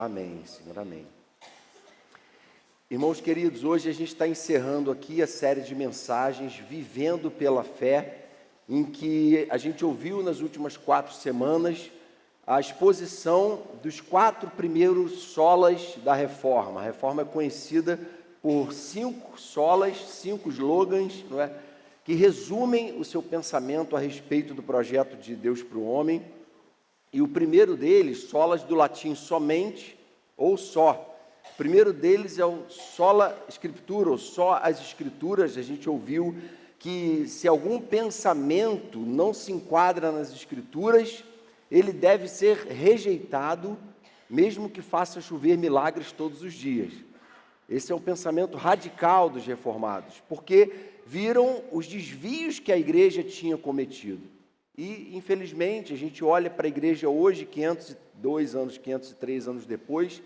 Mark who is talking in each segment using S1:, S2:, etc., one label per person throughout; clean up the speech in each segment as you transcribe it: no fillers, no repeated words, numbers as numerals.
S1: Amém, Senhor, amém. Irmãos queridos, hoje a gente está encerrando aqui a série de mensagens Vivendo pela Fé, em que a gente ouviu nas últimas 4 semanas a exposição dos 4 primeiros solas da Reforma. A Reforma é conhecida por 5 solas, 5 slogans, não é? Que resumem o seu pensamento a respeito do projeto de Deus para o homem. E o primeiro deles, solas do latim somente ou só. O primeiro deles é o sola scriptura, ou só as escrituras. A gente ouviu que se algum pensamento não se enquadra nas escrituras, ele deve ser rejeitado, mesmo que faça chover milagres todos os dias. Esse é um pensamento radical dos reformados, porque viram os desvios que a igreja tinha cometido. E, infelizmente, a gente olha para a igreja hoje, 502 anos, 503 anos depois,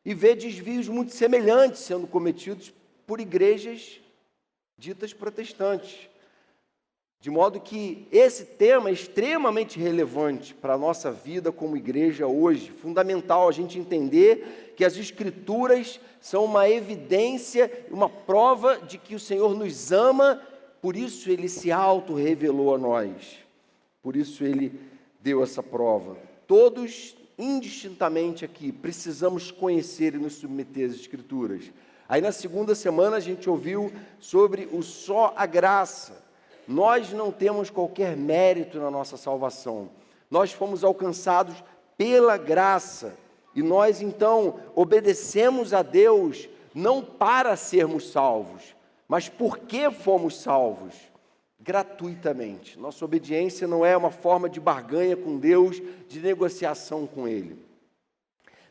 S1: e vê desvios muito semelhantes sendo cometidos por igrejas ditas protestantes. De modo que esse tema é extremamente relevante para a nossa vida como igreja hoje. Fundamental a gente entender que as Escrituras são uma evidência, uma prova de que o Senhor nos ama, por isso Ele se auto-revelou a nós. Por isso Ele deu essa prova. Todos, indistintamente aqui, precisamos conhecer e nos submeter às Escrituras. Aí na segunda semana a gente ouviu sobre o só a graça. Nós não temos qualquer mérito na nossa salvação. Nós fomos alcançados pela graça. E nós, então, obedecemos a Deus não para sermos salvos, mas porque fomos salvos gratuitamente. Nossa obediência não é uma forma de barganha com Deus, de negociação com Ele.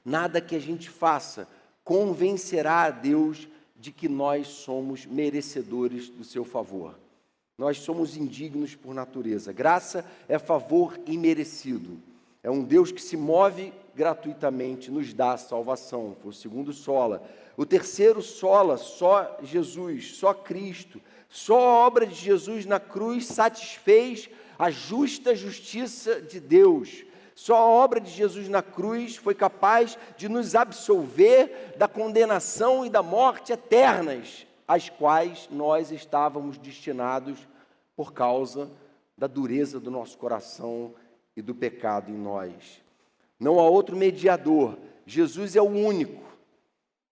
S1: Nada que a gente faça convencerá a Deus de que nós somos merecedores do seu favor. Nós somos indignos por natureza. Graça é favor imerecido. É um Deus que se move gratuitamente, nos dá a salvação. Foi o segundo sola. O terceiro sola, só Jesus, só Cristo. Só a obra de Jesus na cruz satisfez a justa justiça de Deus. Só a obra de Jesus na cruz foi capaz de nos absolver da condenação e da morte eternas, às quais nós estávamos destinados por causa da dureza do nosso coração e do pecado em nós. Não há outro mediador, Jesus é o único.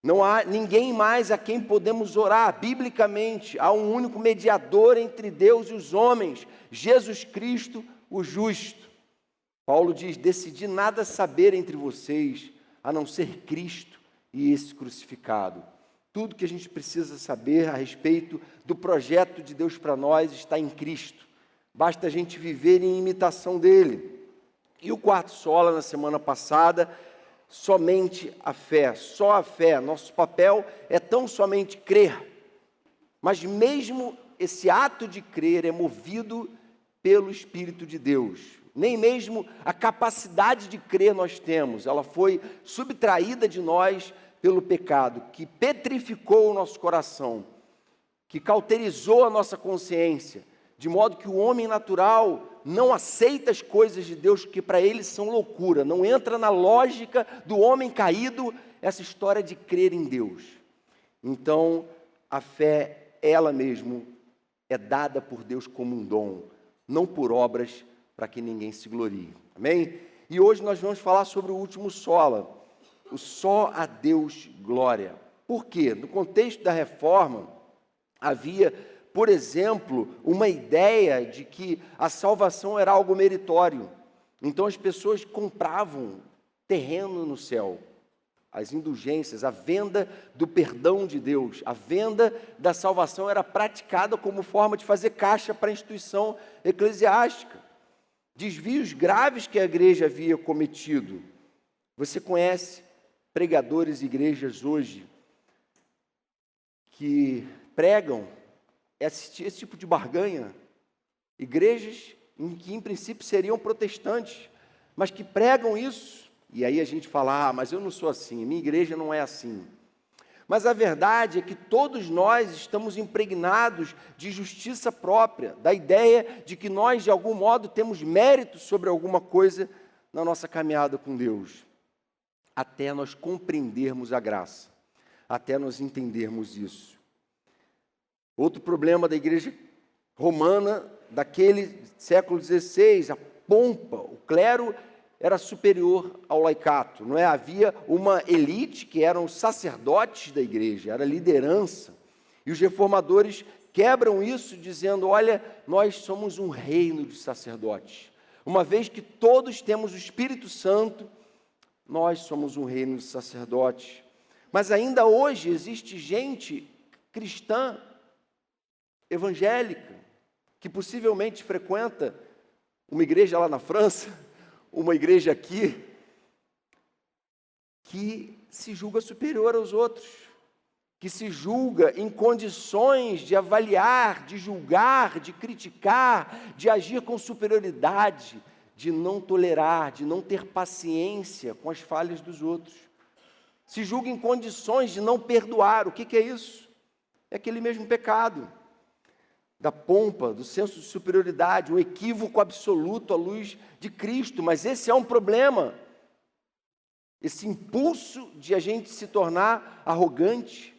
S1: Não há ninguém mais a quem podemos orar, biblicamente. Há um único mediador entre Deus e os homens, Jesus Cristo, o justo. Paulo diz: decidi nada saber entre vocês, a não ser Cristo e esse crucificado. Tudo que a gente precisa saber a respeito do projeto de Deus para nós está em Cristo. Basta a gente viver em imitação dele. E o quarto sola, na semana passada, somente a fé, só a fé. Nosso papel é tão somente crer. Mas mesmo esse ato de crer é movido pelo Espírito de Deus. Nem mesmo a capacidade de crer nós temos. Ela foi subtraída de nós pelo pecado, que petrificou o nosso coração, que cauterizou a nossa consciência, de modo que o homem natural não aceita as coisas de Deus, que para ele são loucura. Não entra na lógica do homem caído essa história de crer em Deus. Então, a fé, ela mesmo, é dada por Deus como um dom, não por obras para que ninguém se glorie. Amém? E hoje nós vamos falar sobre o último sola, o só a Deus glória. Por quê? No contexto da reforma, havia, por exemplo, uma ideia de que a salvação era algo meritório. Então as pessoas compravam terreno no céu, as indulgências, a venda do perdão de Deus, a venda da salvação era praticada como forma de fazer caixa para a instituição eclesiástica. Desvios graves que a igreja havia cometido. Você conhece pregadores e igrejas hoje que pregam esse tipo de barganha? Igrejas que em princípio seriam protestantes, mas que pregam isso. E aí a gente fala: mas eu não sou assim, minha igreja não é assim. Mas a verdade é que todos nós estamos impregnados de justiça própria, da ideia de que nós de algum modo temos mérito sobre alguma coisa na nossa caminhada com Deus. até nós compreendermos a graça, até nós entendermos isso. Outro problema da igreja romana, daquele século XVI, a pompa, o clero era superior ao laicato, não é? Havia uma elite que eram os sacerdotes da igreja, era a liderança, e os reformadores quebram isso dizendo, olha, nós somos um reino de sacerdotes, uma vez que todos temos o Espírito Santo, nós somos um reino de sacerdotes, mas ainda hoje existe gente cristã, evangélica, que possivelmente frequenta uma igreja lá na França, uma igreja aqui, que se julga superior aos outros, que se julga em condições de avaliar, de julgar, de criticar, de agir com superioridade, de não tolerar, de não ter paciência com as falhas dos outros. Se julga em condições de não perdoar. O que é isso? É aquele mesmo pecado da pompa, do senso de superioridade, um equívoco absoluto à luz de Cristo, mas esse é um problema, esse impulso de a gente se tornar arrogante,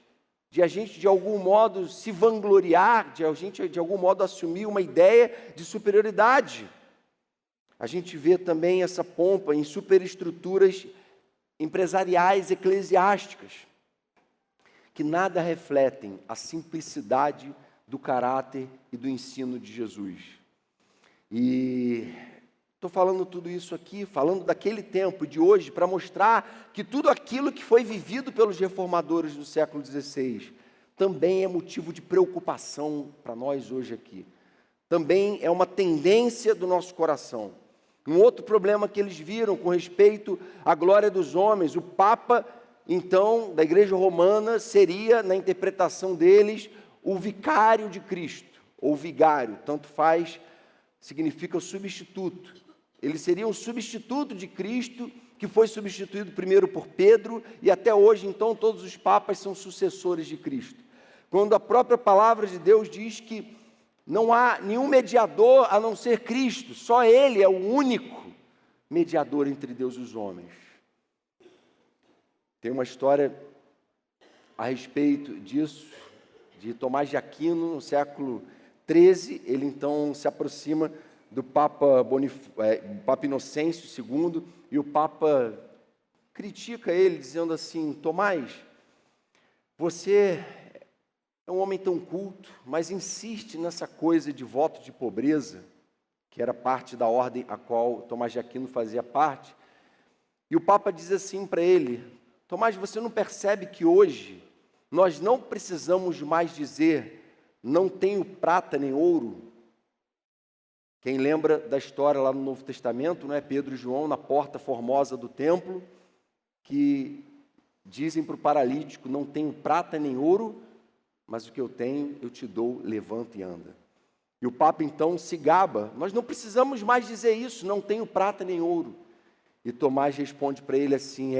S1: de a gente de algum modo se vangloriar, de a gente de algum modo assumir uma ideia de superioridade. A gente vê também essa pompa em superestruturas empresariais, eclesiásticas, que nada refletem a simplicidade do caráter e do ensino de Jesus. E estou falando tudo isso aqui, falando daquele tempo, de hoje, para mostrar que tudo aquilo que foi vivido pelos reformadores do século XVI também é motivo de preocupação para nós hoje aqui. Também é uma tendência do nosso coração. Um outro problema que eles viram com respeito à glória dos homens, o Papa, então, da Igreja Romana, seria, na interpretação deles, o vicário de Cristo, ou vigário, tanto faz, significa o substituto. Ele seria um substituto de Cristo, que foi substituído primeiro por Pedro, e até hoje, então, todos os papas são sucessores de Cristo. Quando a própria palavra de Deus diz que não há nenhum mediador a não ser Cristo, só Ele é o único mediador entre Deus e os homens. Tem uma história a respeito disso, de Tomás de Aquino, no século XIII, ele então se aproxima do Papa Inocêncio II, e o Papa critica ele, dizendo assim, Tomás, você é um homem tão culto, mas insiste nessa coisa de voto de pobreza, que era parte da ordem a qual Tomás de Aquino fazia parte, e o Papa diz assim para ele, Tomás, você não percebe que hoje nós não precisamos mais dizer, não tenho prata nem ouro? Quem lembra da história lá no Novo Testamento, não é? Pedro e João na porta formosa do templo, que dizem para o paralítico, não tenho prata nem ouro, mas o que eu tenho, eu te dou, levanta e anda. E o Papa então se gaba, nós não precisamos mais dizer isso, não tenho prata nem ouro. E Tomás responde para ele assim,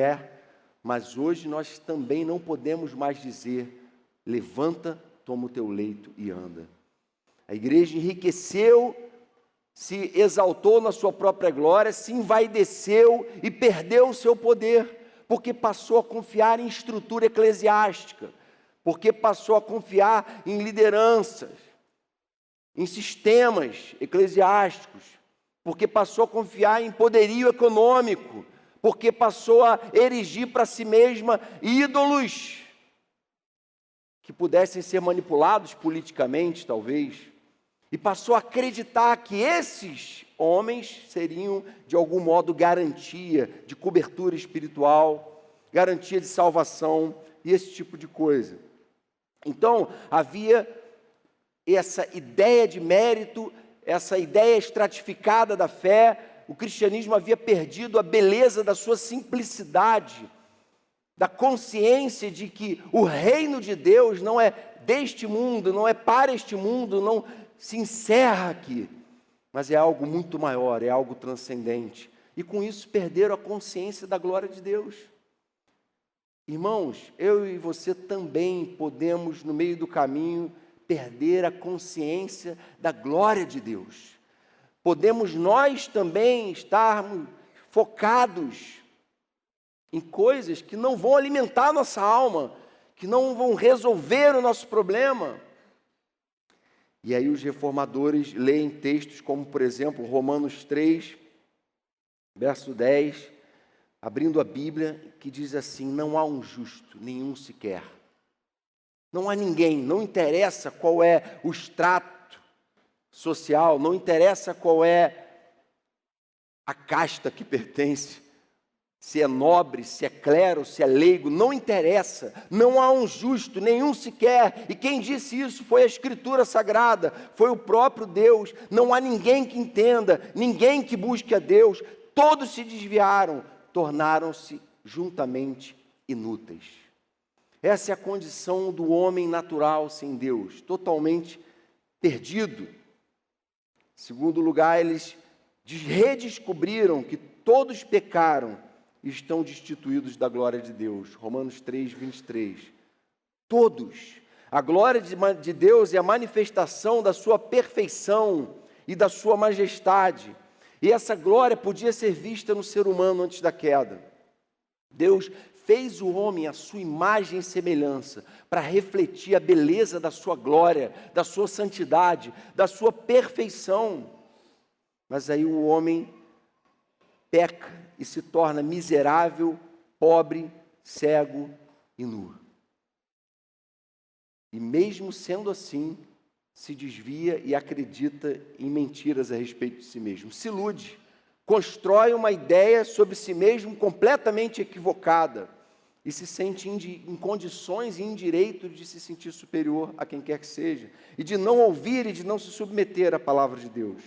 S1: mas hoje nós também não podemos mais dizer, levanta, toma o teu leito e anda. A igreja enriqueceu, se exaltou na sua própria glória, se envaideceu e perdeu o seu poder, porque passou a confiar em estrutura eclesiástica, porque passou a confiar em lideranças, em sistemas eclesiásticos, porque passou a confiar em poderio econômico, porque passou a erigir para si mesma ídolos que pudessem ser manipulados politicamente, talvez, e passou a acreditar que esses homens seriam, de algum modo, garantia de cobertura espiritual, garantia de salvação e esse tipo de coisa. Então, havia essa ideia de mérito, essa ideia estratificada da fé. O cristianismo havia perdido a beleza da sua simplicidade, da consciência de que o reino de Deus não é deste mundo, não é para este mundo, não se encerra aqui, mas é algo muito maior, é algo transcendente. E com isso perderam a consciência da glória de Deus. Irmãos, eu e você também podemos, no meio do caminho, perder a consciência da glória de Deus. Podemos nós também estarmos focados em coisas que não vão alimentar a nossa alma, que não vão resolver o nosso problema. E aí os reformadores leem textos como, por exemplo, Romanos 3, verso 10, abrindo a Bíblia, que diz assim: não há um justo, nenhum sequer. Não há ninguém, não interessa qual é o extrato social, não interessa qual é a casta que pertence, se é nobre, se é clero, se é leigo, não interessa, não há um justo, nenhum sequer, e quem disse isso foi a Escritura Sagrada, foi o próprio Deus. Não há ninguém que entenda, ninguém que busque a Deus, todos se desviaram, tornaram-se juntamente inúteis. Essa é a condição do homem natural sem Deus, totalmente perdido. Em segundo lugar, eles redescobriram que todos pecaram e estão destituídos da glória de Deus. Romanos 3, 23. Todos. A glória de Deus é a manifestação da sua perfeição e da sua majestade. E essa glória podia ser vista no ser humano antes da queda. Deus fez o homem à sua imagem e semelhança para refletir a beleza da sua glória, da sua santidade, da sua perfeição. Mas aí o homem peca e se torna miserável, pobre, cego e nu. E mesmo sendo assim, se desvia e acredita em mentiras a respeito de si mesmo. Se ilude, constrói uma ideia sobre si mesmo completamente equivocada e se sente em condições e em direito de se sentir superior a quem quer que seja, e de não ouvir e de não se submeter à palavra de Deus.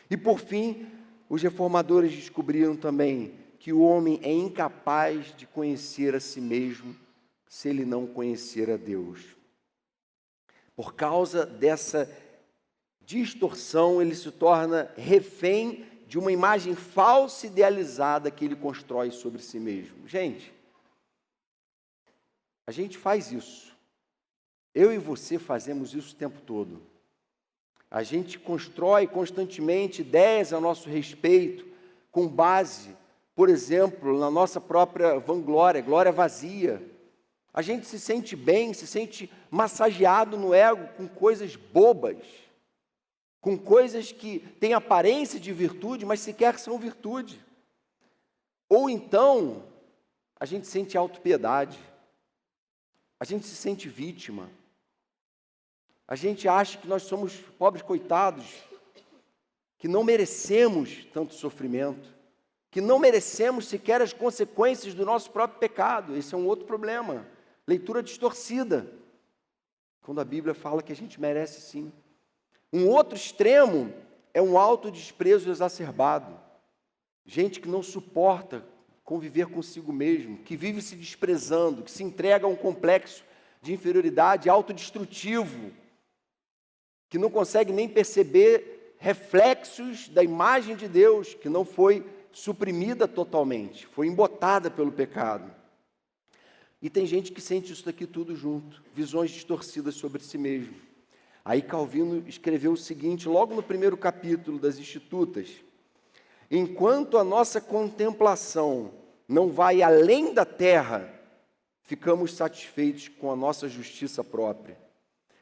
S1: E por fim, os reformadores descobriram também que o homem é incapaz de conhecer a si mesmo se ele não conhecer a Deus. Por causa dessa distorção, ele se torna refém de uma imagem falsa e idealizada que ele constrói sobre si mesmo. Gente, a gente faz isso. Eu e você fazemos isso o tempo todo. A gente constrói constantemente ideias a nosso respeito com base, por exemplo, na nossa própria vanglória, glória vazia. A gente se sente bem, se sente massageado no ego com coisas bobas, com coisas que têm aparência de virtude, mas sequer são virtude. Ou então, a gente sente autopiedade, a gente se sente vítima. A gente acha que nós somos pobres coitados, que não merecemos tanto sofrimento, que não merecemos sequer as consequências do nosso próprio pecado. Esse é um outro problema. Leitura distorcida, quando a Bíblia fala que a gente merece sim. Um outro extremo é um autodesprezo exacerbado. Gente que não suporta conviver consigo mesmo, que vive se desprezando, que se entrega a um complexo de inferioridade autodestrutivo, que não consegue nem perceber reflexos da imagem de Deus, que não foi suprimida totalmente, foi embotada pelo pecado. E tem gente que sente isso daqui tudo junto, visões distorcidas sobre si mesmo. Aí Calvino escreveu o seguinte, logo no primeiro capítulo das Institutas: enquanto a nossa contemplação não vai além da terra, ficamos satisfeitos com a nossa justiça própria,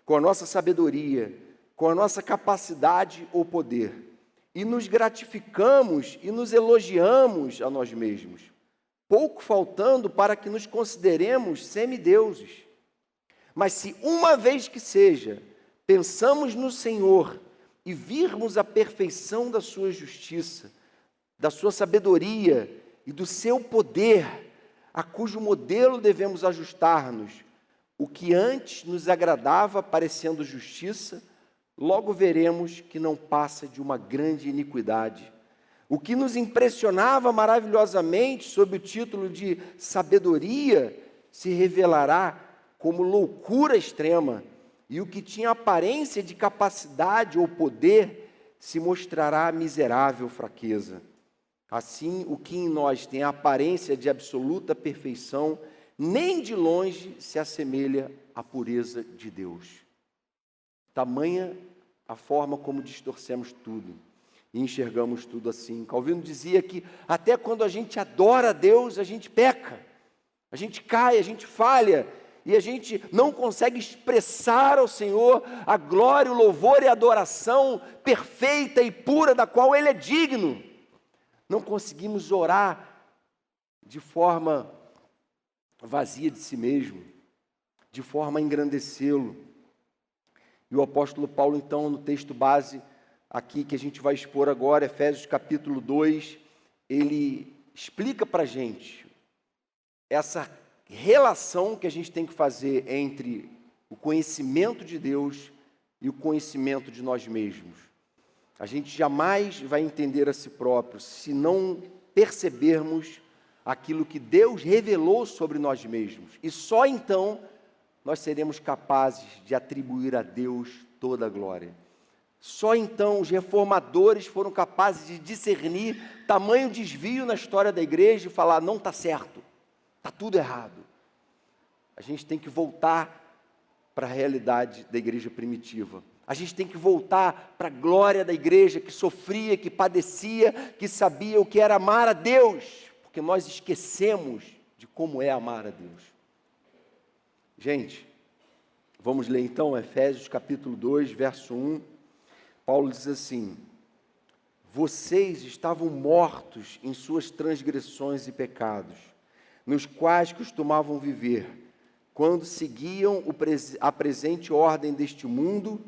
S1: com a nossa sabedoria, com a nossa capacidade ou poder, e nos gratificamos e nos elogiamos a nós mesmos, pouco faltando para que nos consideremos semideuses. Mas se uma vez que seja, pensamos no Senhor e virmos a perfeição da sua justiça, da sua sabedoria e do seu poder, a cujo modelo devemos ajustar-nos, o que antes nos agradava parecendo justiça, logo veremos que não passa de uma grande iniquidade. O que nos impressionava maravilhosamente sob o título de sabedoria se revelará como loucura extrema, e o que tinha aparência de capacidade ou poder se mostrará miserável fraqueza. Assim, o que em nós tem a aparência de absoluta perfeição, nem de longe se assemelha à pureza de Deus. Tamanha a forma como distorcemos tudo. e enxergamos tudo assim. Calvino dizia que até quando a gente adora a Deus, a gente peca, a gente cai, a gente falha, e a gente não consegue expressar ao Senhor a glória, o louvor e a adoração perfeita e pura da qual Ele é digno. Não conseguimos orar de forma vazia de si mesmo, de forma a engrandecê-lo. E o apóstolo Paulo, então, no texto base aqui que a gente vai expor agora, Efésios capítulo 2, ele explica para a gente essa relação que a gente tem que fazer entre o conhecimento de Deus e o conhecimento de nós mesmos. A gente jamais vai entender a si próprio se não percebermos aquilo que Deus revelou sobre nós mesmos. E só então nós seremos capazes de atribuir a Deus toda a glória. Só então os reformadores foram capazes de discernir tamanho desvio na história da igreja e falar, não está certo, está tudo errado. A gente tem que voltar para a realidade da igreja primitiva. A gente tem que voltar para a glória da igreja que sofria, que padecia, que sabia o que era amar a Deus, porque nós esquecemos de como é amar a Deus. Gente, vamos ler então Efésios capítulo 2, verso 1. Paulo diz assim: vocês estavam mortos em suas transgressões e pecados, nos quais costumavam viver, quando seguiam a presente ordem deste mundo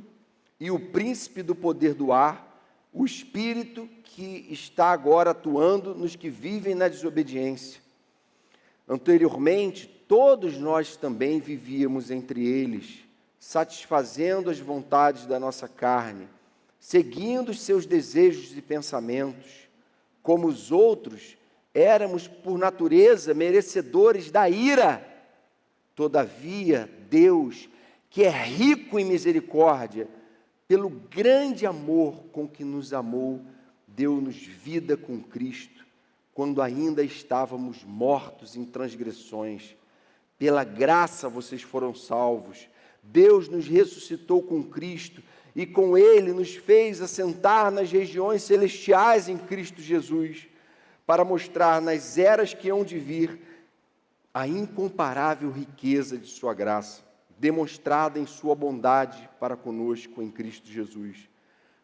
S1: e o príncipe do poder do ar, o espírito que está agora atuando nos que vivem na desobediência. Anteriormente, todos nós também vivíamos entre eles, satisfazendo as vontades da nossa carne, seguindo os seus desejos e pensamentos. Como os outros, éramos por natureza merecedores da ira. Todavia, Deus, que é rico em misericórdia, pelo grande amor com que nos amou, deu-nos vida com Cristo, quando ainda estávamos mortos em transgressões. Pela graça vocês foram salvos. Deus nos ressuscitou com Cristo e com Ele nos fez assentar nas regiões celestiais em Cristo Jesus, para mostrar nas eras que hão de vir a incomparável riqueza de sua graça, demonstrada em sua bondade para conosco em Cristo Jesus.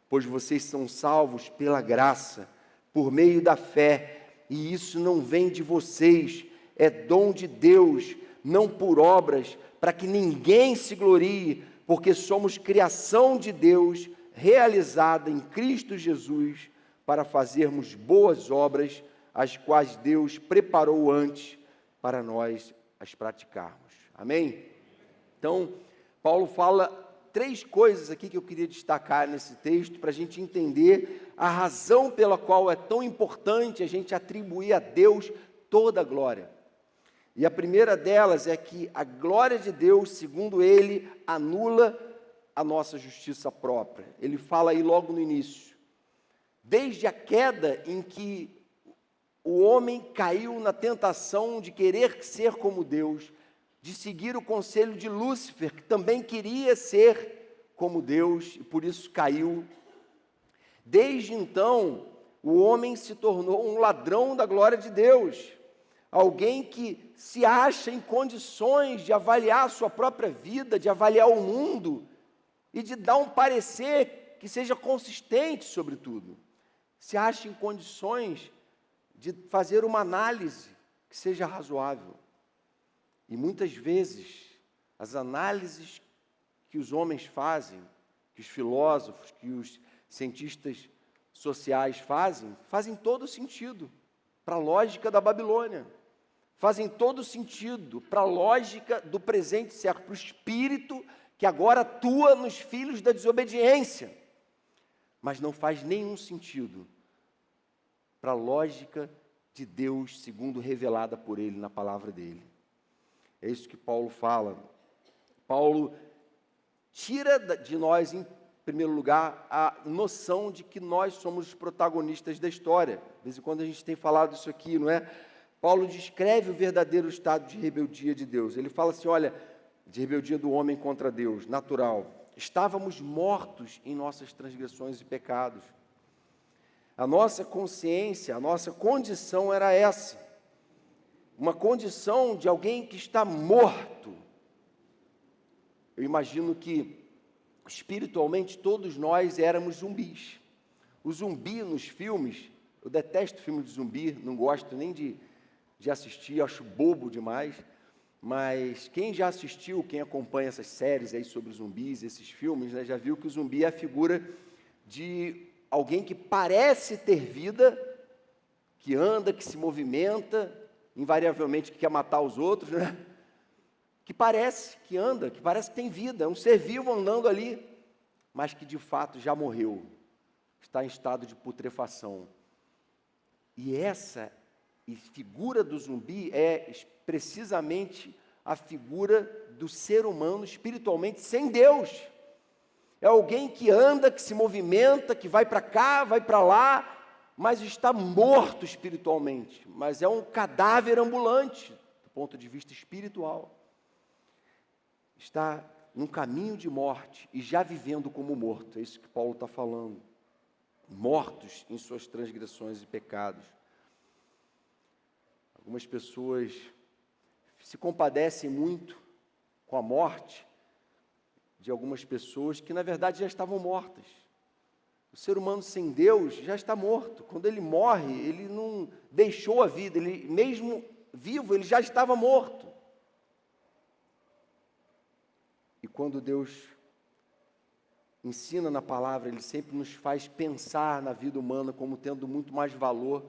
S1: Pois vocês são salvos pela graça, por meio da fé, e isso não vem de vocês, é dom de Deus, não por obras, para que ninguém se glorie, porque somos criação de Deus, realizada em Cristo Jesus, para fazermos boas obras, as quais Deus preparou antes para nós as praticarmos. Amém? Então, Paulo fala 3 coisas aqui que eu queria destacar nesse texto, para a gente entender a razão pela qual é tão importante a gente atribuir a Deus toda a glória. E a primeira delas é que a glória de Deus, segundo ele, anula a nossa justiça própria. Ele fala aí logo no início. Desde a queda em que o homem caiu na tentação de querer ser como Deus, de seguir o conselho de Lúcifer, que também queria ser como Deus e por isso caiu. Desde então, o homem se tornou um ladrão da glória de Deus, alguém que se acha em condições de avaliar a sua própria vida, de avaliar o mundo e de dar um parecer que seja consistente sobre tudo. Se acha em condições de fazer uma análise que seja razoável. E muitas vezes, as análises que os homens fazem, que os filósofos, que os cientistas sociais fazem todo sentido para a lógica da Babilônia. Fazem todo sentido para a lógica do presente século, para o espírito que agora atua nos filhos da desobediência. Mas não faz nenhum sentido para a lógica de Deus, segundo revelada por Ele na palavra dEle. É isso que Paulo fala. Paulo tira de nós, em primeiro lugar, a noção de que nós somos os protagonistas da história. De vez em quando a gente tem falado isso aqui, não é? Paulo descreve o verdadeiro estado de rebeldia de Deus. Ele fala assim, olha, de rebeldia do homem contra Deus, natural. Estávamos mortos em nossas transgressões e pecados. A nossa consciência, a nossa condição era essa. Uma condição de alguém que está morto. Eu imagino que, espiritualmente, todos nós éramos zumbis. O zumbi nos filmes, eu detesto filme de zumbi, não gosto nem de assistir, acho bobo demais. Mas quem já assistiu, quem acompanha essas séries aí sobre zumbis, esses filmes, né, já viu que o zumbi é a figura de alguém que parece ter vida, que anda, que se movimenta, invariavelmente que quer matar os outros, né? Que parece que anda, que parece que tem vida, é um ser vivo andando ali, mas que de fato já morreu, está em estado de putrefação. E essa figura do zumbi é precisamente a figura do ser humano espiritualmente sem Deus. É alguém que anda, que se movimenta, que vai para cá, vai para lá, mas está morto espiritualmente, mas é um cadáver ambulante, do ponto de vista espiritual. Está num caminho de morte e já vivendo como morto, é isso que Paulo está falando. Mortos em suas transgressões e pecados. Algumas pessoas se compadecem muito com a morte de algumas pessoas que, na verdade, já estavam mortas. O ser humano sem Deus já está morto. Quando ele morre, ele não deixou a vida, ele mesmo vivo, ele já estava morto. E quando Deus ensina na palavra, Ele sempre nos faz pensar na vida humana como tendo muito mais valor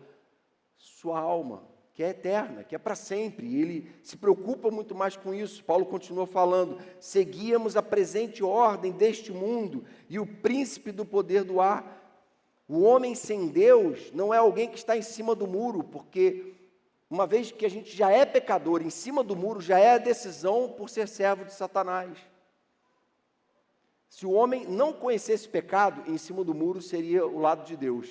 S1: sua alma, que é eterna, que é para sempre. E Ele se preocupa muito mais com isso. Paulo continua falando: seguíamos a presente ordem deste mundo e o príncipe do poder do ar. O homem sem Deus não é alguém que está em cima do muro, porque uma vez que a gente já é pecador, em cima do muro já é a decisão por ser servo de Satanás. Se o homem não conhecesse pecado, em cima do muro seria o lado de Deus.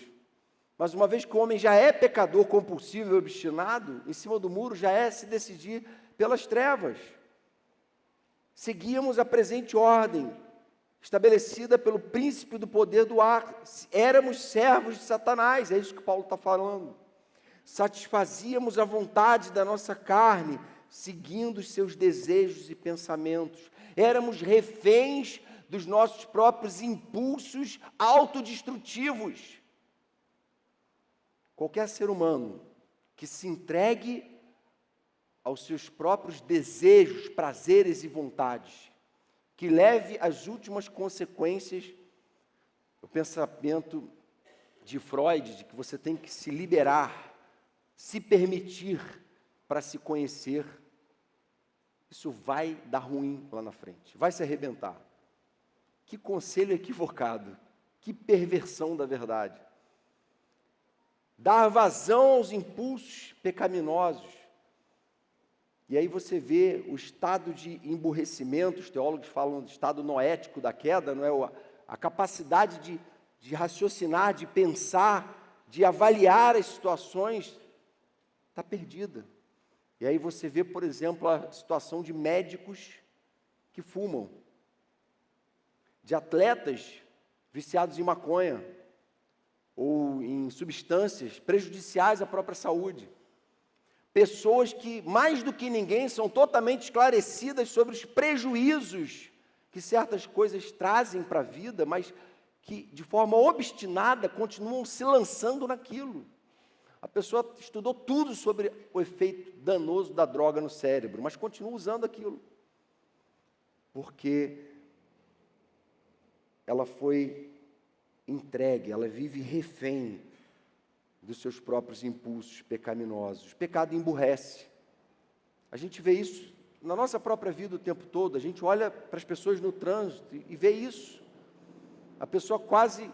S1: Mas uma vez que o homem já é pecador compulsivo e obstinado, em cima do muro já é se decidir pelas trevas. Seguíamos a presente ordem, estabelecida pelo príncipe do poder do ar. Éramos servos de Satanás, é isso que Paulo está falando. Satisfazíamos a vontade da nossa carne, seguindo os seus desejos e pensamentos. Éramos reféns dos nossos próprios impulsos autodestrutivos. Qualquer ser humano que se entregue aos seus próprios desejos, prazeres e vontades, que leve às últimas consequências, o pensamento de Freud, de que você tem que se liberar, se permitir para se conhecer, isso vai dar ruim lá na frente, vai se arrebentar. Que conselho equivocado, que perversão da verdade. Dar vazão aos impulsos pecaminosos. E aí você vê o estado de emburrecimento, os teólogos falam do estado noético da queda, não é? A capacidade de raciocinar, de pensar, de avaliar as situações, está perdida. E aí você vê, por exemplo, a situação de médicos que fumam, de atletas viciados em maconha ou em substâncias prejudiciais à própria saúde. Pessoas que, mais do que ninguém, são totalmente esclarecidas sobre os prejuízos que certas coisas trazem para a vida, mas que, de forma obstinada, continuam se lançando naquilo. A pessoa estudou tudo sobre o efeito danoso da droga no cérebro, mas continua usando aquilo. Porque ela foi entregue, ela vive refém dos seus próprios impulsos pecaminosos. O pecado emburrece. A gente vê isso na nossa própria vida o tempo todo. A gente olha para as pessoas no trânsito e vê isso. A pessoa quase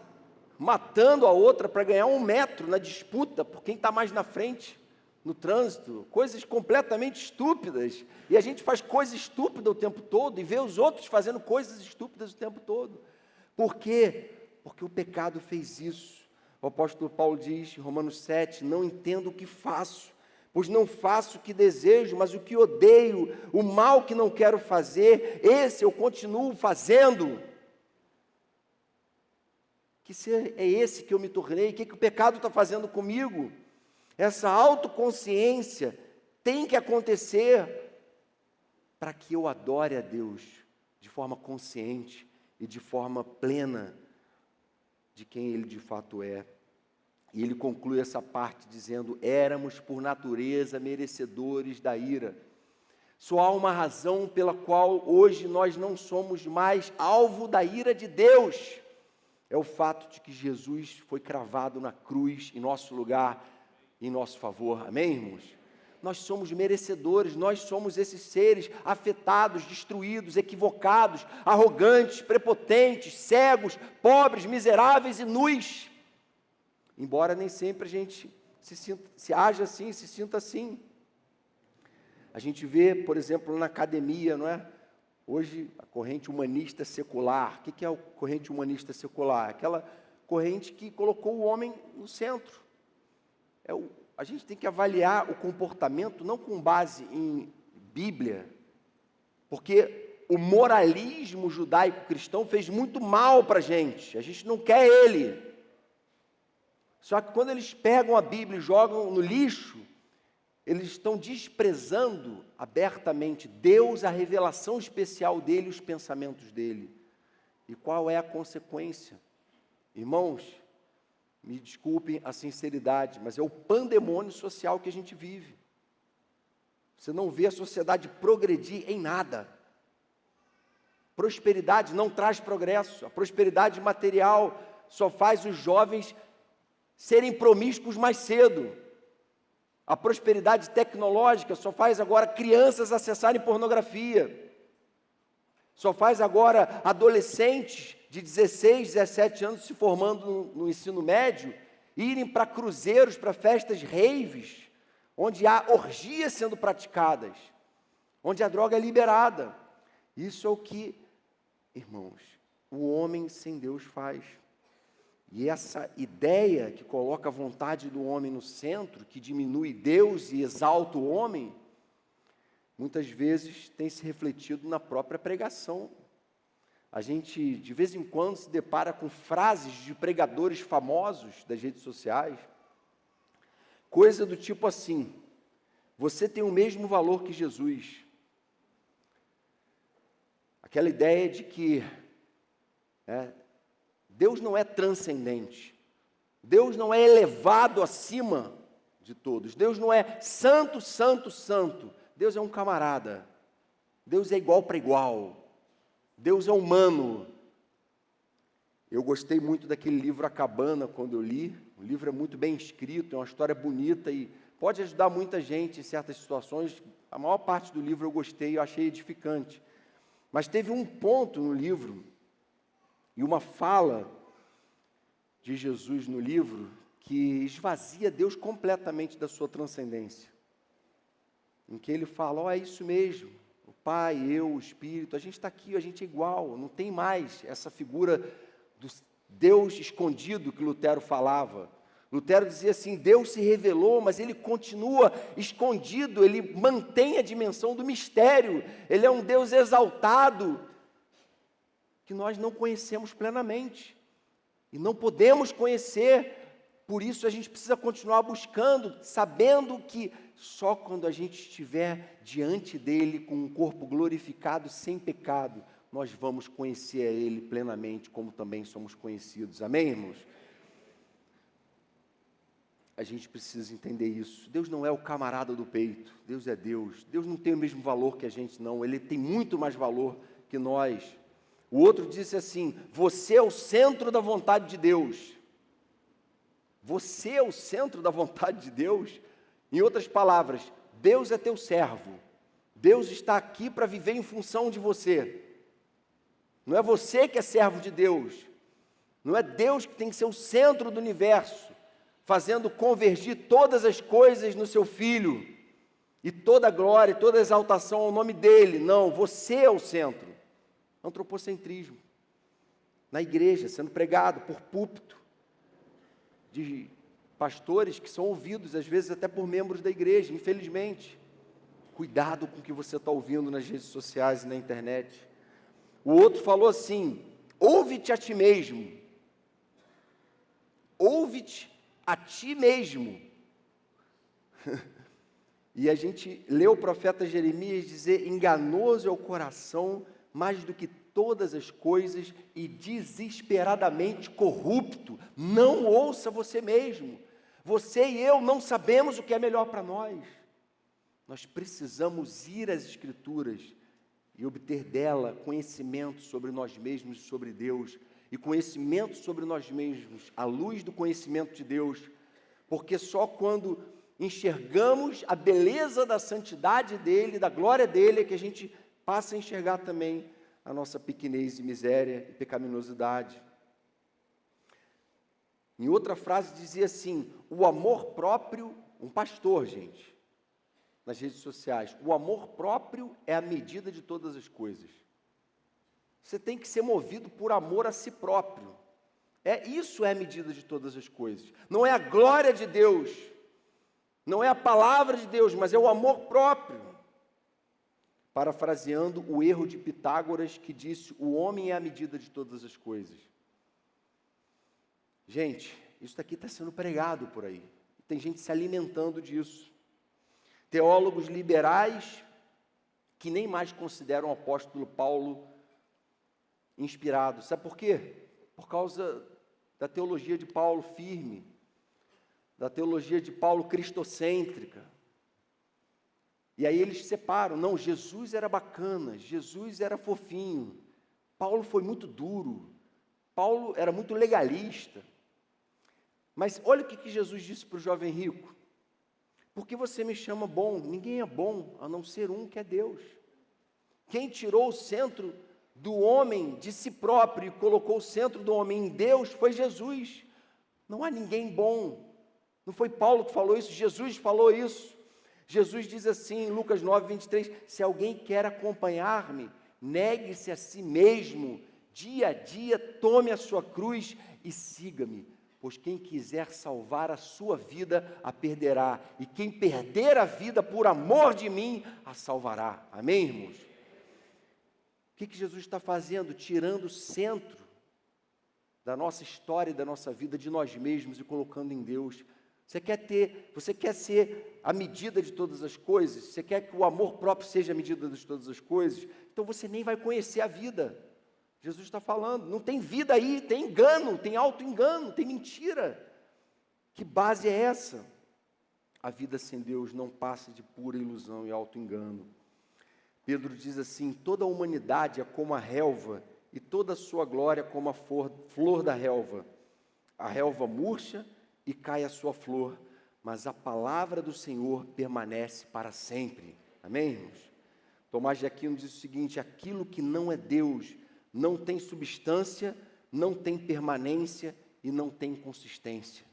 S1: matando a outra para ganhar 1 metro na disputa por quem está mais na frente no trânsito. Coisas completamente estúpidas. E a gente faz coisa estúpida o tempo todo e vê os outros fazendo coisas estúpidas o tempo todo. Por quê? Porque o pecado fez isso. O apóstolo Paulo diz em Romanos 7, não entendo o que faço, pois não faço o que desejo, mas o que odeio, o mal que não quero fazer, esse eu continuo fazendo. Que ser é esse que eu me tornei? O que o pecado está fazendo comigo? Essa autoconsciência tem que acontecer para que eu adore a Deus de forma consciente e de forma plena de quem Ele de fato é. E ele conclui essa parte dizendo: éramos por natureza merecedores da ira. Só há uma razão pela qual hoje nós não somos mais alvo da ira de Deus. É o fato de que Jesus foi cravado na cruz em nosso lugar, em nosso favor. Amém, irmãos? Nós somos merecedores, nós somos esses seres afetados, destruídos, equivocados, arrogantes, prepotentes, cegos, pobres, miseráveis e nus. Embora nem sempre a gente se haja assim, se sinta assim. A gente vê, por exemplo, na academia, não é? Hoje, a corrente humanista secular. O que é a corrente humanista secular? Aquela corrente que colocou o homem no centro. A gente tem que avaliar o comportamento não com base em Bíblia, porque o moralismo judaico-cristão fez muito mal para a gente não quer ele. Só que quando eles pegam a Bíblia e jogam no lixo, eles estão desprezando abertamente Deus, a revelação especial dele, os pensamentos dele. E qual é a consequência? Irmãos, me desculpem a sinceridade, mas é o pandemônio social que a gente vive. Você não vê a sociedade progredir em nada. Prosperidade não traz progresso. A prosperidade material só faz os jovens serem promíscuos mais cedo. A prosperidade tecnológica só faz agora crianças acessarem pornografia. Só faz agora adolescentes de 16, 17 anos se formando no ensino médio, irem para cruzeiros, para festas raves, onde há orgias sendo praticadas, onde a droga é liberada. Isso é o que, irmãos, o homem sem Deus faz. E essa ideia que coloca a vontade do homem no centro, que diminui Deus e exalta o homem, muitas vezes tem se refletido na própria pregação. A gente, de vez em quando, se depara com frases de pregadores famosos das redes sociais, coisa do tipo assim: você tem o mesmo valor que Jesus. Aquela ideia de que Deus não é transcendente, Deus não é elevado acima de todos, Deus não é santo, santo, santo, Deus é um camarada, Deus é igual para igual, Deus é humano. Eu gostei muito daquele livro A Cabana quando eu li. O livro é muito bem escrito, é uma história bonita e pode ajudar muita gente em certas situações. A maior parte do livro eu gostei, eu achei edificante. Mas teve um ponto no livro e uma fala de Jesus no livro que esvazia Deus completamente da sua transcendência. Em que ele fala: é isso mesmo, o Pai, eu, o Espírito, a gente está aqui, a gente é igual, não tem mais essa figura do Deus escondido que Lutero falava. Lutero dizia assim: Deus se revelou, mas Ele continua escondido, Ele mantém a dimensão do mistério, Ele é um Deus exaltado, que nós não conhecemos plenamente, e não podemos conhecer, por isso a gente precisa continuar buscando, sabendo que só quando a gente estiver diante dEle, com um corpo glorificado, sem pecado, nós vamos conhecer a Ele plenamente, como também somos conhecidos. Amém, irmãos? A gente precisa entender isso. Deus não é o camarada do peito, Deus é Deus. Deus não tem o mesmo valor que a gente, não. Ele tem muito mais valor que nós. O outro disse assim: você é o centro da vontade de Deus. Você é o centro da vontade de Deus? Em outras palavras, Deus é teu servo. Deus está aqui para viver em função de você. Não é você que é servo de Deus. Não é Deus que tem que ser o centro do universo, fazendo convergir todas as coisas no seu Filho, e toda a glória, toda a exaltação ao nome dEle. Não, você é o centro. Antropocentrismo. Na igreja, sendo pregado por púlpito, de pastores que são ouvidos, às vezes até por membros da igreja, infelizmente. Cuidado com o que você está ouvindo nas redes sociais e na internet. O outro falou assim: ouve-te a ti mesmo. ouve-te a ti mesmo. E a gente lê o profeta Jeremias dizer, enganoso é o coração mais do que todas as coisas e desesperadamente corrupto. Não ouça você mesmo. Você e eu não sabemos o que é melhor para nós. Nós precisamos ir às Escrituras e obter dela conhecimento sobre nós mesmos e sobre Deus, e conhecimento sobre nós mesmos, à luz do conhecimento de Deus, porque só quando enxergamos a beleza da santidade dEle, da glória dEle, é que a gente passa a enxergar também a nossa pequenez e miséria e pecaminosidade. Em outra frase dizia assim, o amor próprio, um pastor, gente, nas redes sociais, o amor próprio é a medida de todas as coisas. Você tem que ser movido por amor a si próprio. Isso é a medida de todas as coisas. Não é a glória de Deus, não é a palavra de Deus, mas é o amor próprio. Parafraseando o erro de Pitágoras, que disse, o homem é a medida de todas as coisas. Gente, isso daqui está sendo pregado por aí. Tem gente se alimentando disso. Teólogos liberais que nem mais consideram o apóstolo Paulo inspirado. Sabe por quê? Por causa da teologia de Paulo firme, da teologia de Paulo cristocêntrica. E aí eles separam. Não, Jesus era bacana, Jesus era fofinho. Paulo foi muito duro. Paulo era muito legalista. Mas olha o que Jesus disse para o jovem rico. Por que você me chama bom? Ninguém é bom, a não ser um que é Deus. Quem tirou o centro do homem de si próprio e colocou o centro do homem em Deus foi Jesus. Não há ninguém bom. Não foi Paulo que falou isso, Jesus falou isso. Jesus diz assim em Lucas 9, 23, se alguém quer acompanhar-me, negue-se a si mesmo, dia a dia tome a sua cruz e siga-me. Pois quem quiser salvar a sua vida, a perderá. E quem perder a vida por amor de mim, a salvará. Amém, irmãos? O que Jesus está fazendo? Tirando o centro da nossa história e da nossa vida, de nós mesmos, e colocando em Deus. Você quer ser a medida de todas as coisas? Você quer que o amor próprio seja a medida de todas as coisas? Então você nem vai conhecer a vida. Jesus está falando, não tem vida aí, tem engano, tem auto-engano, tem mentira. Que base é essa? A vida sem Deus não passa de pura ilusão e auto-engano. Pedro diz assim, toda a humanidade é como a relva, e toda a sua glória como a flor da relva. A relva murcha e cai a sua flor, mas a palavra do Senhor permanece para sempre. Amém, irmãos? Tomás de Aquino diz o seguinte, aquilo que não é Deus não tem substância, não tem permanência e não tem consistência.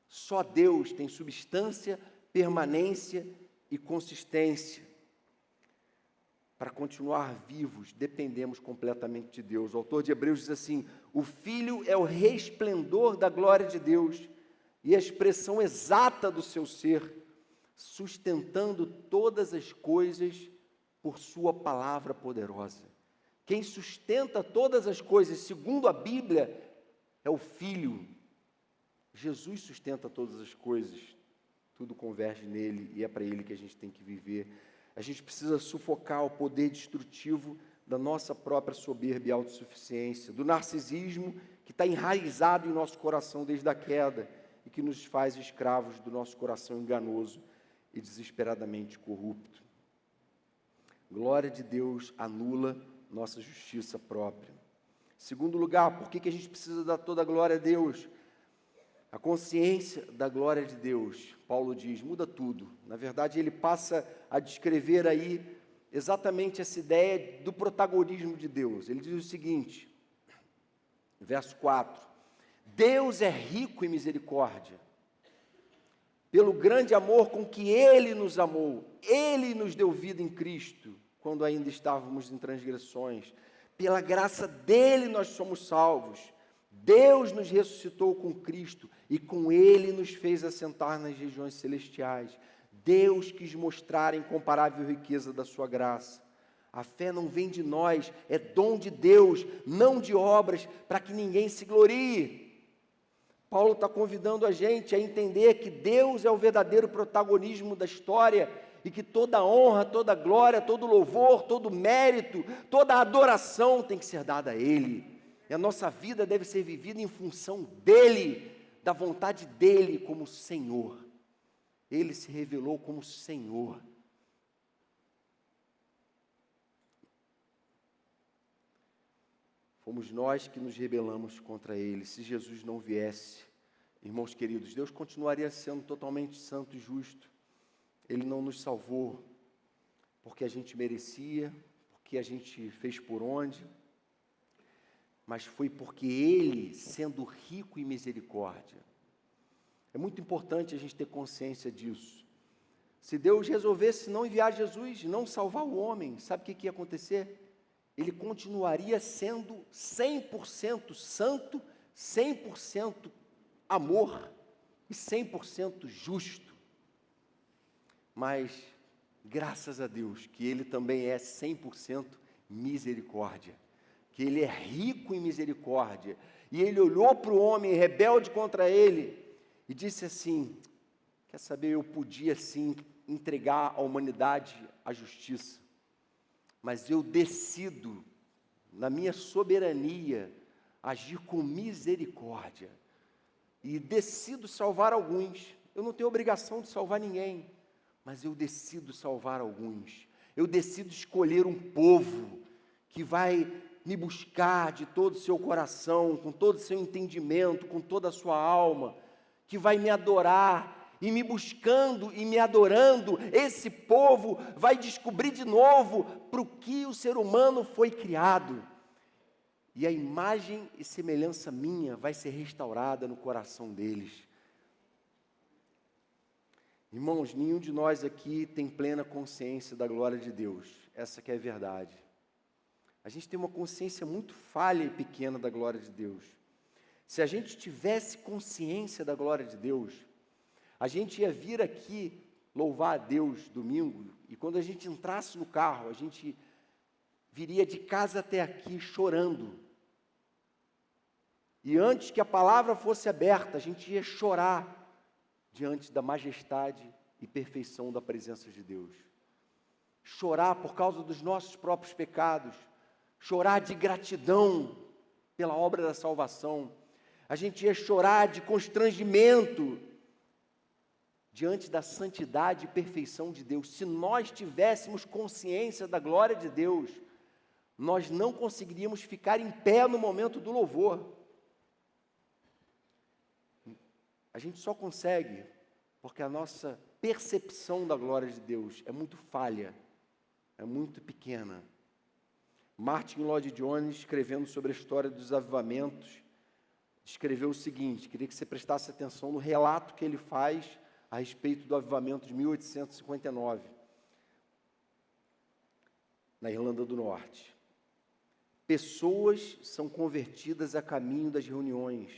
S1: Só Deus tem substância, permanência e consistência. Para continuar vivos, dependemos completamente de Deus. O autor de Hebreus diz assim, o Filho é o resplendor da glória de Deus e a expressão exata do seu ser, sustentando todas as coisas por sua palavra poderosa. Quem sustenta todas as coisas, segundo a Bíblia, é o Filho. Jesus sustenta todas as coisas, tudo converge nele e é para ele que a gente tem que viver. A gente precisa sufocar o poder destrutivo da nossa própria soberba e autossuficiência, do narcisismo que está enraizado em nosso coração desde a queda e que nos faz escravos do nosso coração enganoso e desesperadamente corrupto. Glória de Deus anula nossa justiça própria. Segundo lugar, por que a gente precisa dar toda a glória a Deus? A consciência da glória de Deus, Paulo diz, muda tudo. Na verdade, ele passa a descrever aí exatamente essa ideia do protagonismo de Deus. Ele diz o seguinte, verso 4, Deus é rico em misericórdia, pelo grande amor com que Ele nos amou, Ele nos deu vida em Cristo, quando ainda estávamos em transgressões. Pela graça dEle nós somos salvos. Deus nos ressuscitou com Cristo e com Ele nos fez assentar nas regiões celestiais. Deus quis mostrar a incomparável riqueza da sua graça. A fé não vem de nós, é dom de Deus, não de obras, para que ninguém se glorie. Paulo está convidando a gente a entender que Deus é o verdadeiro protagonismo da história e que toda honra, toda glória, todo louvor, todo mérito, toda adoração tem que ser dada a Ele. E a nossa vida deve ser vivida em função dEle, da vontade dEle como Senhor. Ele se revelou como Senhor. Fomos nós que nos rebelamos contra Ele. Se Jesus não viesse, irmãos queridos, Deus continuaria sendo totalmente santo e justo. Ele não nos salvou porque a gente merecia, porque a gente fez por onde, mas foi porque Ele, sendo rico em misericórdia. É muito importante a gente ter consciência disso. Se Deus resolvesse não enviar Jesus, não salvar o homem, sabe o que ia acontecer? Ele continuaria sendo 100% santo, 100% amor e 100% justo. Mas, graças a Deus, que Ele também é 100% misericórdia, que Ele é rico em misericórdia, e Ele olhou para o homem rebelde contra Ele, e disse assim, quer saber, eu podia sim entregar a humanidade à justiça, mas eu decido, na minha soberania, agir com misericórdia, e decido salvar alguns. Eu não tenho obrigação de salvar ninguém, mas eu decido salvar alguns. Eu decido escolher um povo que vai me buscar de todo o seu coração, com todo o seu entendimento, com toda a sua alma, que vai me adorar. E me buscando e me adorando, esse povo vai descobrir de novo para o que o ser humano foi criado. E a imagem e semelhança minha vai ser restaurada no coração deles. Irmãos, nenhum de nós aqui tem plena consciência da glória de Deus. Essa que é a verdade. A gente tem uma consciência muito falha e pequena da glória de Deus. Se a gente tivesse consciência da glória de Deus, a gente ia vir aqui louvar a Deus domingo, e quando a gente entrasse no carro, a gente viria de casa até aqui chorando. E antes que a palavra fosse aberta, a gente ia chorar diante da majestade e perfeição da presença de Deus. Chorar por causa dos nossos próprios pecados, chorar de gratidão pela obra da salvação. A gente ia chorar de constrangimento diante da santidade e perfeição de Deus. Se nós tivéssemos consciência da glória de Deus, nós não conseguiríamos ficar em pé no momento do louvor. A gente só consegue porque a nossa percepção da glória de Deus é muito falha, é muito pequena. Martin Lloyd-Jones, escrevendo sobre a história dos avivamentos, escreveu o seguinte, queria que você prestasse atenção no relato que ele faz a respeito do avivamento de 1859, na Irlanda do Norte. Pessoas são convertidas a caminho das reuniões,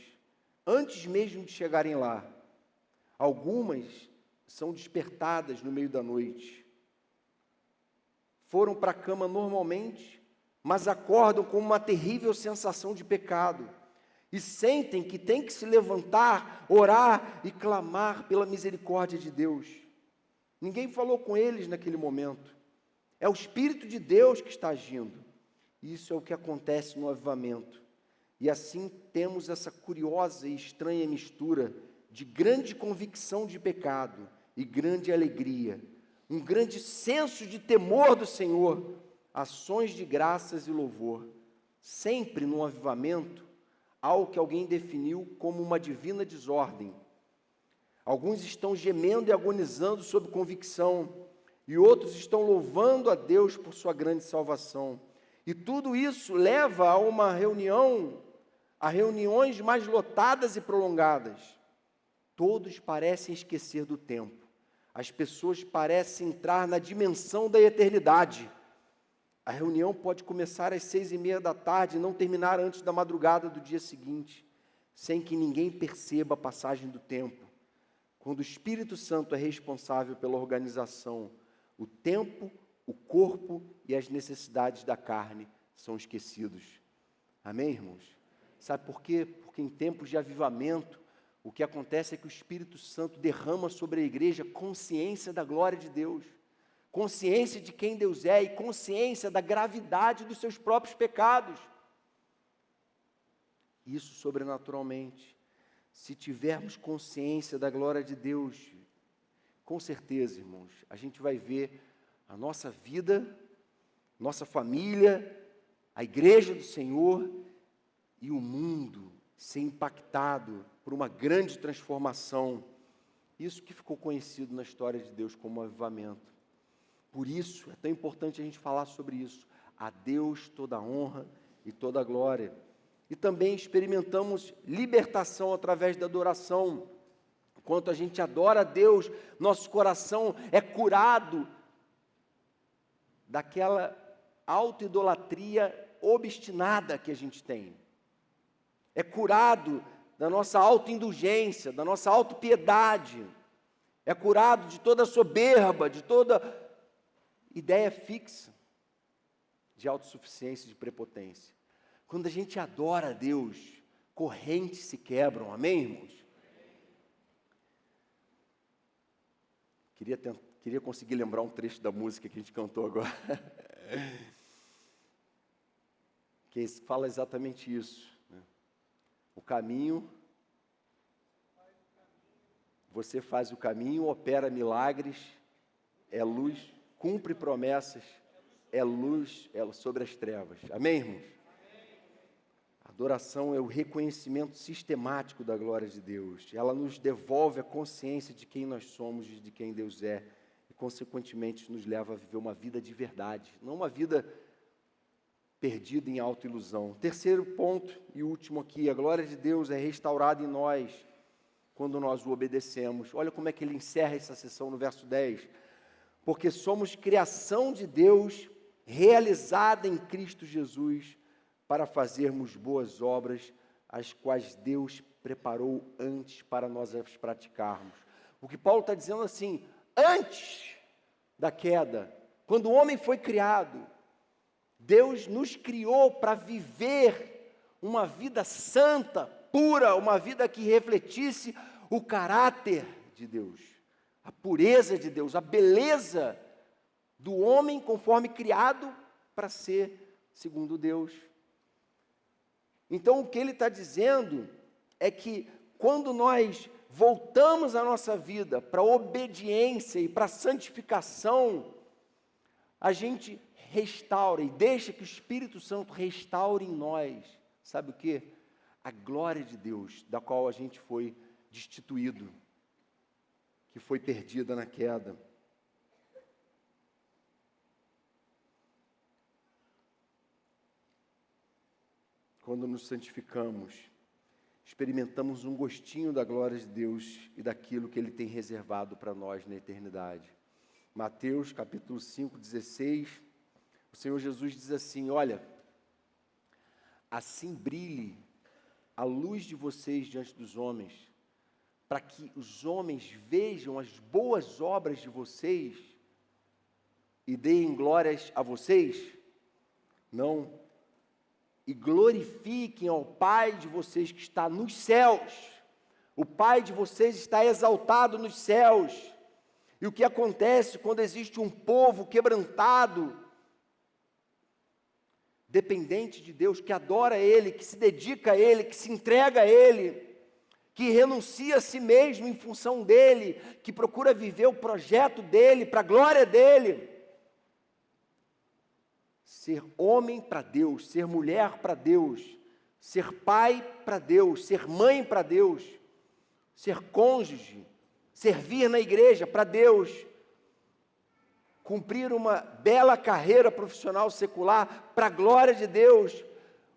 S1: antes mesmo de chegarem lá. Algumas são despertadas no meio da noite. Foram para a cama normalmente, mas acordam com uma terrível sensação de pecado. E sentem que tem que se levantar, orar e clamar pela misericórdia de Deus. Ninguém falou com eles naquele momento. É o Espírito de Deus que está agindo. Isso é o que acontece no avivamento. E assim temos essa curiosa e estranha mistura de grande convicção de pecado e grande alegria. Um grande senso de temor do Senhor, ações de graças e louvor. Sempre no avivamento, algo que alguém definiu como uma divina desordem. Alguns estão gemendo e agonizando sob convicção, e outros estão louvando a Deus por sua grande salvação. E tudo isso leva a uma reunião, a reuniões mais lotadas e prolongadas. Todos parecem esquecer do tempo. As pessoas parecem entrar na dimensão da eternidade. A reunião pode começar às 6:30 e não terminar antes da madrugada do dia seguinte, sem que ninguém perceba a passagem do tempo. Quando o Espírito Santo é responsável pela organização, o tempo, o corpo e as necessidades da carne são esquecidos. Amém, irmãos? Sabe por quê? Porque em tempos de avivamento, O que acontece é que o Espírito Santo derrama sobre a igreja consciência da glória de Deus, consciência de quem Deus é e consciência da gravidade dos seus próprios pecados. Isso sobrenaturalmente. Se tivermos consciência da glória de Deus, com certeza, irmãos, a gente vai ver a nossa vida, nossa família, a igreja do Senhor e o mundo ser impactado por uma grande transformação. Isso que ficou conhecido na história de Deus como avivamento. Por isso, é tão importante a gente falar sobre isso. A Deus toda a honra e toda a glória. E também experimentamos libertação através da adoração. Enquanto a gente adora a Deus, nosso coração é curado daquela auto-idolatria obstinada que a gente tem. É curado da nossa auto-indulgência, da nossa auto-piedade. É curado de toda soberba, de toda ideia fixa de autossuficiência, de prepotência. Quando a gente adora a Deus, correntes se quebram, amém, irmãos? Queria conseguir lembrar um trecho da música que a gente cantou agora, que fala exatamente isso, né? O caminho, você faz o caminho, opera milagres, é luz, cumpre promessas, é luz sobre as trevas, amém, irmãos? Adoração é o reconhecimento sistemático da glória de Deus. Ela nos devolve a consciência de quem nós somos e de quem Deus é. E, consequentemente, nos leva a viver uma vida de verdade, não uma vida perdida em autoilusão. Terceiro ponto e último aqui, a glória de Deus é restaurada em nós quando nós o obedecemos. Olha como é que ele encerra essa sessão no verso 10. Porque somos criação de Deus, realizada em Cristo Jesus, para fazermos boas obras, as quais Deus preparou antes para nós as praticarmos. O que Paulo está dizendo assim, antes da queda, quando o homem foi criado, Deus nos criou para viver uma vida santa, pura, uma vida que refletisse o caráter de Deus, a pureza de Deus, a beleza do homem conforme criado para ser segundo Deus. Então, o que ele está dizendo é que quando nós voltamos a nossa vida para a obediência e para a santificação, a gente restaura e deixa que o Espírito Santo restaure em nós, sabe o quê? A glória de Deus, da qual a gente foi destituído, que foi perdida na queda. Quando nos santificamos, experimentamos um gostinho da glória de Deus e daquilo que Ele tem reservado para nós na eternidade. Mateus capítulo 5, 16, o Senhor Jesus diz assim, olha, assim brilhe a luz de vocês diante dos homens, para que os homens vejam as boas obras de vocês e deem glórias a vocês? Não, e glorifiquem ao Pai de vocês que está nos céus. O Pai de vocês está exaltado nos céus. E o que acontece quando existe um povo quebrantado, dependente de Deus, que adora Ele, que se dedica a Ele, que se entrega a Ele, que renuncia a si mesmo em função dEle, que procura viver o projeto dEle, para a glória dEle. Ser homem para Deus, ser mulher para Deus, ser pai para Deus, ser mãe para Deus, ser cônjuge, servir na igreja para Deus, cumprir uma bela carreira profissional secular para a glória de Deus.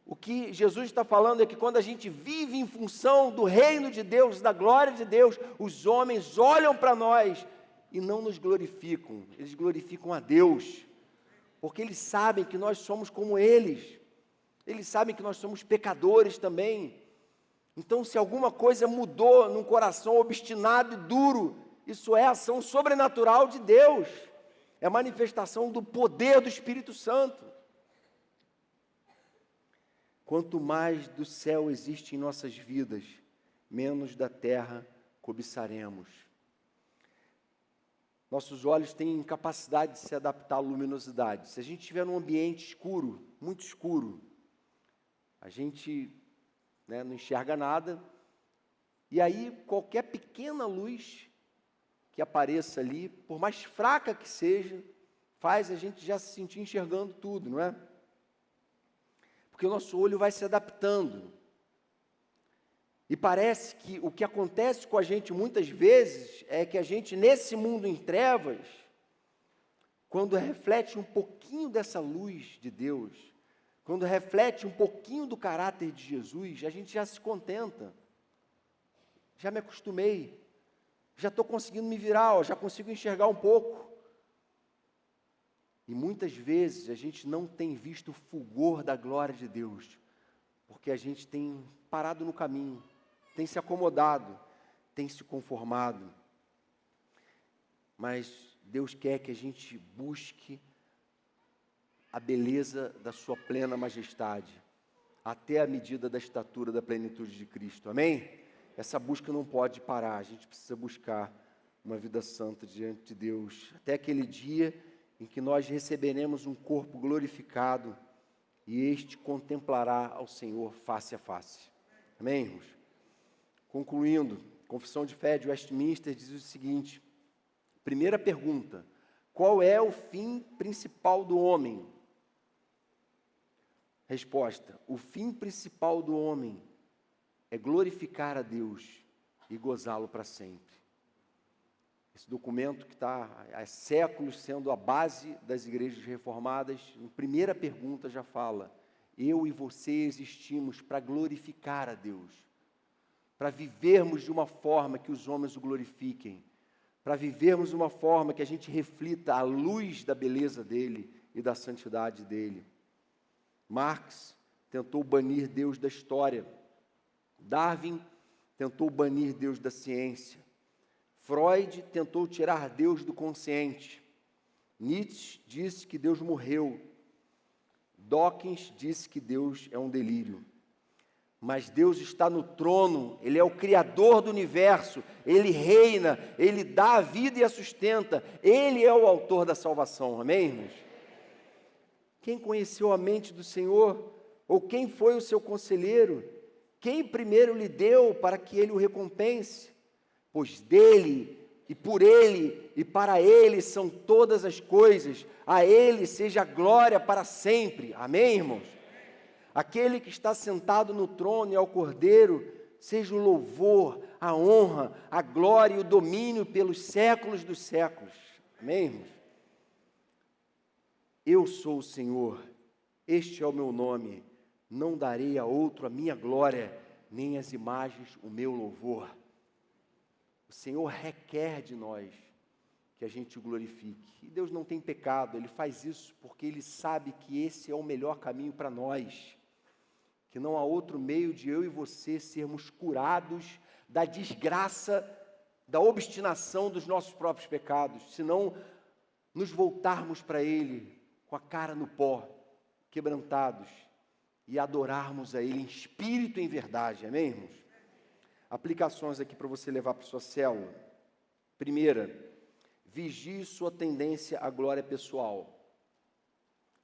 S1: O que Jesus está falando é que quando a gente vive em função do reino de Deus, da glória de Deus, os homens olham para nós e não nos glorificam, eles glorificam a Deus. Porque eles sabem que nós somos como eles, sabem que nós somos pecadores também. Então, se alguma coisa mudou num coração obstinado e duro, isso é ação sobrenatural de Deus, é manifestação do poder do Espírito Santo. Quanto mais do céu existe em nossas vidas, menos da terra cobiçaremos. Nossos olhos têm capacidade de se adaptar à luminosidade. Se a gente estiver num ambiente escuro, muito escuro, a gente, não enxerga nada, e aí qualquer pequena luz que apareça ali, por mais fraca que seja, faz a gente já se sentir enxergando tudo, não é? Porque o nosso olho vai se adaptando. E parece que o que acontece com a gente muitas vezes é que a gente, nesse mundo em trevas, quando reflete um pouquinho dessa luz de Deus, quando reflete um pouquinho do caráter de Jesus, a gente já se contenta. Já me acostumei, já estou conseguindo me virar, já consigo enxergar um pouco. E muitas vezes a gente não tem visto o fulgor da glória de Deus, porque a gente tem parado no caminho, tem se acomodado, tem se conformado. Mas Deus quer que a gente busque a beleza da sua plena majestade, até a medida da estatura da plenitude de Cristo. Amém? Essa busca não pode parar, a gente precisa buscar uma vida santa diante de Deus, até aquele dia em que nós receberemos um corpo glorificado e este contemplará ao Senhor face a face. Amém, irmãos? Concluindo, Confissão de Fé de Westminster diz o seguinte: primeira pergunta, qual é o fim principal do homem? Resposta, o fim principal do homem é glorificar a Deus e gozá-lo para sempre. Esse documento que está há séculos sendo a base das igrejas reformadas, em primeira pergunta já fala, eu e você existimos para glorificar a Deus, para vivermos de uma forma que os homens o glorifiquem, para vivermos de uma forma que a gente reflita a luz da beleza dele e da santidade dele. Marx tentou banir Deus da história, Darwin tentou banir Deus da ciência, Freud tentou tirar Deus do consciente, Nietzsche disse que Deus morreu, Dawkins disse que Deus é um delírio. Mas Deus está no trono, Ele é o Criador do universo, Ele reina, Ele dá a vida e a sustenta, Ele é o autor da salvação, amém, irmãos? Quem conheceu a mente do Senhor? Ou quem foi o seu conselheiro? Quem primeiro lhe deu para que Ele o recompense? Pois dele, e por Ele, e para Ele são todas as coisas, a Ele seja a glória para sempre, amém, irmãos? Aquele que está sentado no trono e ao Cordeiro, seja o louvor, a honra, a glória e o domínio pelos séculos dos séculos. Amém, irmãos? Eu sou o Senhor, este é o meu nome, não darei a outro a minha glória, nem as imagens o meu louvor. O Senhor requer de nós que a gente o glorifique. E Deus não tem pecado, Ele faz isso porque Ele sabe que esse é o melhor caminho para nós. Que não há outro meio de eu e você sermos curados da desgraça, da obstinação dos nossos próprios pecados, senão nos voltarmos para Ele com a cara no pó, quebrantados, e adorarmos a Ele em espírito e em verdade, amém, irmãos? Aplicações aqui para você levar para sua célula. Primeira, vigie sua tendência à glória pessoal.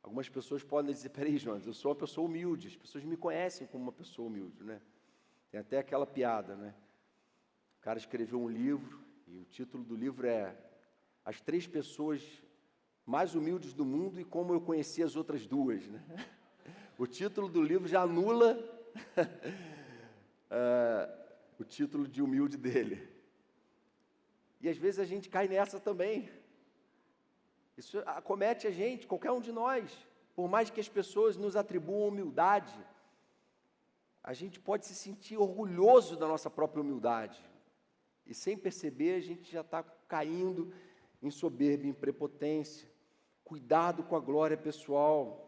S1: Algumas pessoas podem dizer, peraí, Jonas, eu sou uma pessoa humilde, as pessoas me conhecem como uma pessoa humilde, né? Tem até aquela piada, né? O cara escreveu um livro, e o título do livro é As 3 pessoas mais humildes do mundo e como eu conheci as outras 2, né? O título do livro já anula o título de humilde dele. E às vezes a gente cai nessa também. Isso acomete a gente, qualquer um de nós. Por mais que as pessoas nos atribuam humildade, a gente pode se sentir orgulhoso da nossa própria humildade. E sem perceber, a gente já está caindo em soberba, em prepotência. Cuidado com a glória pessoal.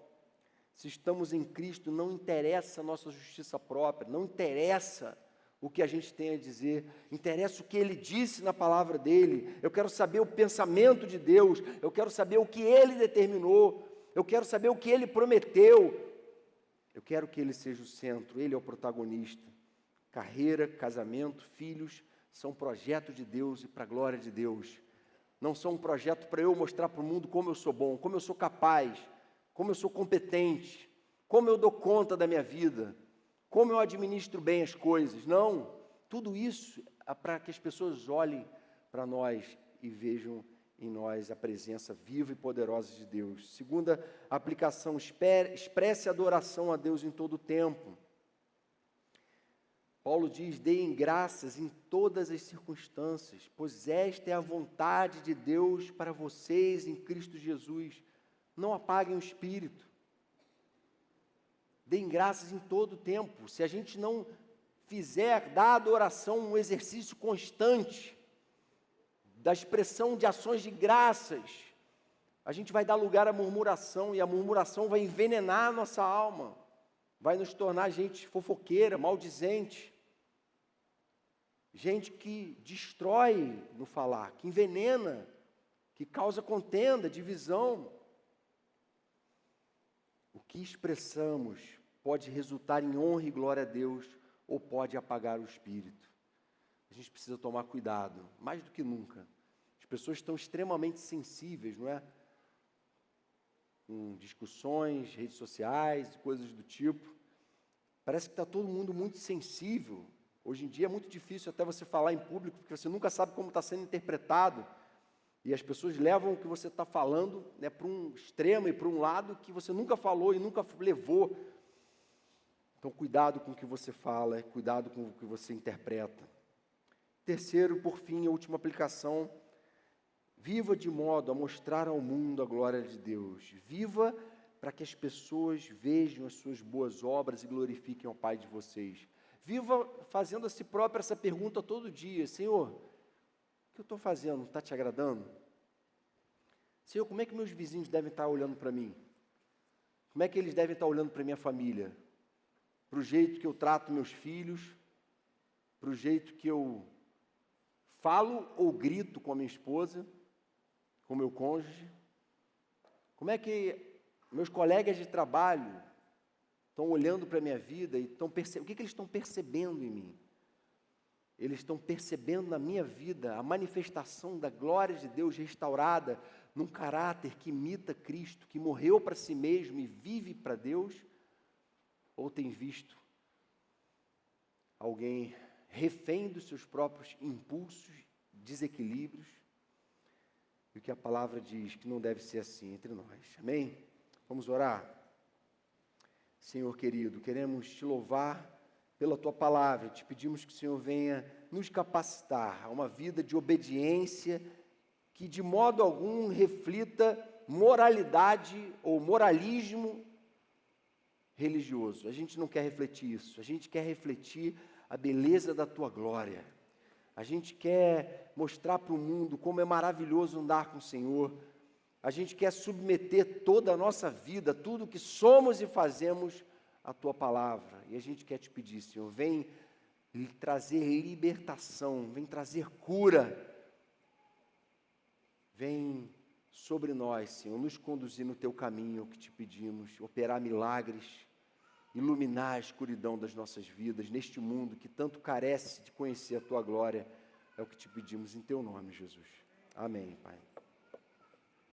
S1: Se estamos em Cristo, não interessa a nossa justiça própria, não interessa o que a gente tem a dizer, interessa o que Ele disse na palavra dEle. Eu quero saber o pensamento de Deus, eu quero saber o que Ele determinou, eu quero saber o que Ele prometeu. Eu quero que Ele seja o centro, Ele é o protagonista. carreira, casamento, filhos, são projetos de Deus e para a glória de Deus. Não são um projeto para eu mostrar para o mundo como eu sou bom, como eu sou capaz, como eu sou competente, como eu dou conta da minha vida, como eu administro bem as coisas. Não, tudo isso é para que as pessoas olhem para nós e vejam em nós a presença viva e poderosa de Deus. Segunda aplicação, expresse adoração a Deus em todo o tempo. Paulo diz, deem graças em todas as circunstâncias, pois esta é a vontade de Deus para vocês em Cristo Jesus. Não apaguem o espírito. Deem graças em todo o tempo. Se a gente não fizer da adoração um exercício constante, da expressão de ações de graças, a gente vai dar lugar à murmuração, e a murmuração vai envenenar a nossa alma, vai nos tornar gente fofoqueira, maldizente, gente que destrói no falar, que envenena, que causa contenda, divisão. O que expressamos pode resultar em honra e glória a Deus, ou pode apagar o espírito. A gente precisa tomar cuidado, mais do que nunca. As pessoas estão extremamente sensíveis, não é? Com discussões, redes sociais, coisas do tipo. Parece que está todo mundo muito sensível. Hoje em dia é muito difícil até você falar em público, porque você nunca sabe como está sendo interpretado. E as pessoas levam o que você está falando, né, para um extremo e para um lado que você nunca falou e nunca levou. Então, cuidado com o que você fala, cuidado com o que você interpreta. Terceiro, por fim, a última aplicação, viva de modo a mostrar ao mundo a glória de Deus. Viva para que as pessoas vejam as suas boas obras e glorifiquem ao Pai de vocês. Viva fazendo a si próprio essa pergunta todo dia: Senhor, o que eu estou fazendo está te agradando? Senhor, como é que meus vizinhos devem estar olhando para mim? Como é que eles devem estar olhando para a minha família? Para o jeito que eu trato meus filhos? Para o jeito que eu falo ou grito com a minha esposa? Com o meu cônjuge? Como é que meus colegas de trabalho estão olhando para a minha vida e estão percebendo? O que eles estão percebendo em mim? Eles estão percebendo na minha vida a manifestação da glória de Deus restaurada num caráter que imita Cristo, que morreu para si mesmo e vive para Deus? Ou tem visto alguém refém dos seus próprios impulsos, desequilíbrios? E o que a palavra diz que não deve ser assim entre nós. Amém? Vamos orar? Senhor querido, queremos te louvar pela tua palavra, te pedimos que o Senhor venha nos capacitar a uma vida de obediência que de modo algum reflita moralidade ou moralismo religioso. A gente não quer refletir isso, a gente quer refletir a beleza da tua glória. A gente quer mostrar para o mundo como é maravilhoso andar com o Senhor. A gente quer submeter toda a nossa vida, tudo que somos e fazemos, à tua palavra. E a gente quer te pedir, Senhor, vem trazer libertação, vem trazer cura. Vem sobre nós, Senhor, nos conduzir no teu caminho, que te pedimos, operar milagres, iluminar a escuridão das nossas vidas, neste mundo que tanto carece de conhecer a tua glória. É o que te pedimos em teu nome, Jesus. Amém, Pai.